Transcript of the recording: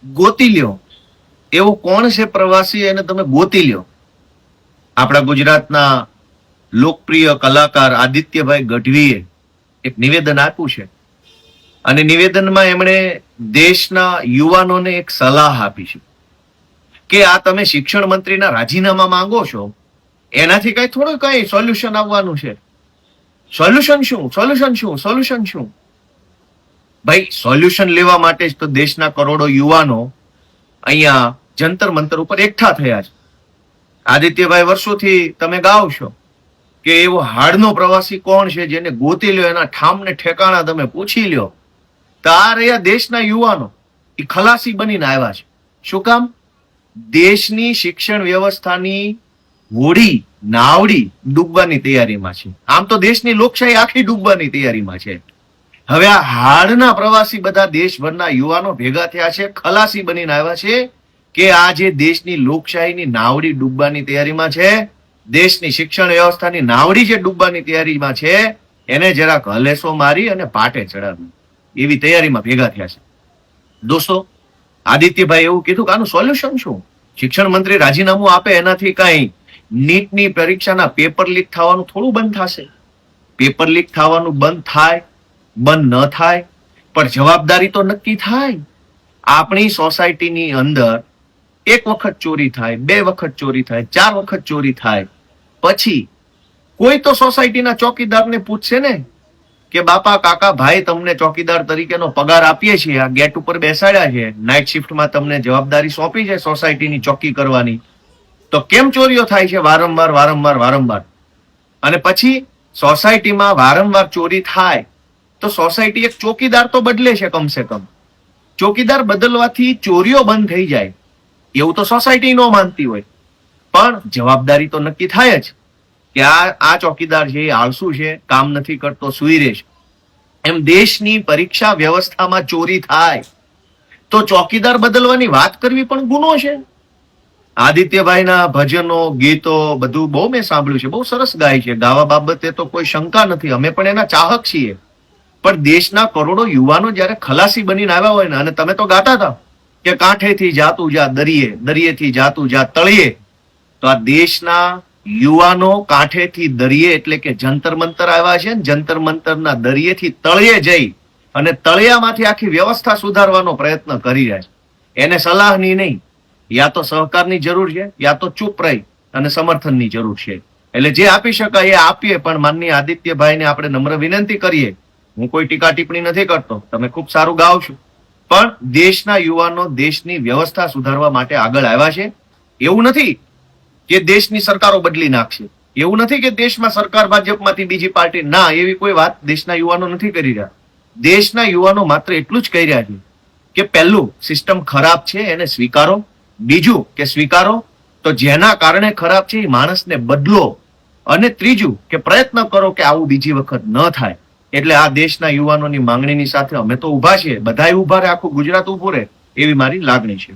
ગોતી લ્યો, એવો કોણ છે પ્રવાસી એને તમે ગોતી લ્યો. આપણા ગુજરાતના લોકપ્રિય કલાકાર આદિત્યભાઈ ગઢવીએ એક નિવેદન આપ્યું છે અને નિવેદનમાં એમણે દેશના યુવાનોને એક સલાહ આપી છે કે આ તમે શિક્ષણ મંત્રીના રાજીનામા માંગો છો, એનાથી કઈ સોલ્યુશન આવવાનું છે. સોલ્યુશન શું? ભાઈ, સોલ્યુશન લેવા માટે જ તો દેશના કરોડો યુવાનો અહીંયા જંતર મંતર ઉપર એકઠા થયા છે. આદિત્યભાઈ, વર્ષોથી તમે ગાઓ છો કે એવો હાડનો પ્રવાસી કોણ છે જેને ગોતી લ્યો, એના ઠામને ઠેકાણા તમે પૂછી લ્યો. તો આ રહ્યા દેશના યુવાનો, એ ખલાસી બનીને આવ્યા છે. શું કામ? દેશની શિક્ષણ વ્યવસ્થાની હોડી નાવડી ડૂબવાની તૈયારીમાં છે. આમ તો દેશની લોકશાહી આખી ડૂબવાની તૈયારીમાં છે. હવે આ હાડના પ્રવાસી બધા દેશભરના યુવાનો ભેગા થયા છે, ખલાસી બનીને આવ્યા છે કે આ જે દેશની લોકશાહીની નાવડી ડૂબવાની તૈયારીમાં છે, દેશની શિક્ષણ વ્યવસ્થાની નાવડી જે ડૂબવાની તૈયારીમાં છે, એને જરાક હલેસો મારી અને પાટે ચડાવી એવી તૈયારીમાં ભેગા થયા છે. દોસ્તો, આદિત્યભાઈ એવું કીધું કે આનું સોલ્યુશન શું? શિક્ષણ મંત્રી રાજીનામું આપે એનાથી કઈ નીટની પરીક્ષાના પેપર લીક થવાનું થોડું બંધ થશે? પેપર લીક થવાનું બંધ થાય, બંધ ન થાય, પણ જવાબદારી તો નક્કી થાય. આપણી સોસાયટીની અંદર એક વખત ચોરી થાય, 2 વખત ચોરી થાય, 4 વખત ચોરી થાય, પછી કોઈ તો સોસાયટીના ચોકીદારને પૂછશે ને કે બાપા, કાકા, ભાઈ, તમને ચોકીદાર તરીકેનો પગાર આપીએ છીએ, આ ગેટ ઉપર બેસાડ્યા છે, નાઇટ શિફ્ટમાં તમને જવાબદારી સોંપી છે સોસાયટીની ચોકી કરવાની, તો કેમ ચોરીઓ થાય છે વારંવાર? અને પછી સોસાયટીમાં વારંવાર ચોરી થાય તો સોસાયટી એક ચોકીદાર તો બદલે છે. કમસે કમ ચોકીદાર બદલવાથી ચોરીઓ બંધ થઈ જાય એવું તો સોસાયટી ન માનતી હોય, પણ જવાબદારી તો નક્કી થાય જ કે આ ચોકીદાર છે એ આળસુ છે, કામ નથી કરતો, સૂઈ રહેશે. એમ દેશની પરીક્ષા વ્યવસ્થામાં ચોરી થાય તો ચોકીદાર બદલવાની વાત કરવી પણ ગુનો છે. આદિત્યભાઈના ભજનો, ગીતો બધું બહુ મેં સાંભળ્યું છે, બહુ સરસ ગાય છે, ગાવા બાબતે તો કોઈ શંકા નથી, અમે પણ એના ચાહક છીએ. પણ દેશના કરોડો યુવાનો જયારે ખલાસી બનીને આવ્યા હોય ને, અને તમે તો ગાતા હતા કે કાંઠેથી જાતું જા દરિયે, દરિયેથી જાતું જા તળિયે, તો આ દેશના યુવાનો કાંઠેથી દરિયે એટલે કે જંતર મંતર આવ્યા છે, જંતર મંતરના દરિયેથી તળિયે જઈ અને તળિયામાંથી આખી વ્યવસ્થા સુધારવાનો પ્રયત્ન કરી રહ્યા છે. એને સલાહની નહીં, યા તો સહકારની જરૂર છે, યા તો ચૂપ રહી અને સમર્થનની જરૂર છે. એટલે જે આપી શકાય એ આપીએ, પણ માનનીય આદિત્યભાઈને આપણે નમ્ર વિનંતી કરીએ. હું કોઈ ટીકા ટિપ્પણી નથી કરતો, તમે ખૂબ સારું ગાઓ છો, પણ દેશના યુવાનો દેશની વ્યવસ્થા સુધારવા માટે આગળ આવ્યા છે. એવું નથી કે દેશની સરકારો બદલી નાખશે, એવું નથી કે દેશમાં સરકાર ભાજપમાંથી બીજી પાર્ટી, ના, એવી કોઈ વાત દેશના યુવાનો નથી કરી રહ્યા. દેશના યુવાનો માત્ર એટલું જ કહી રહ્યા છે કે પહેલું, સિસ્ટમ ખરાબ છે એને સ્વીકારો. બીજું કે સ્વીકારો તો જેના કારણે ખરાબ છે એ માણસને બદલો. અને ત્રીજું કે પ્રયત્ન કરો કે આવું બીજી વખત ન થાય. એટલે આ દેશના યુવાનોની માંગણીની સાથે અમે તો ઉભા છીએ, બધાય ઉભા રહે, આખું ગુજરાત ઉભું રહે એવી મારી લાગણી છે.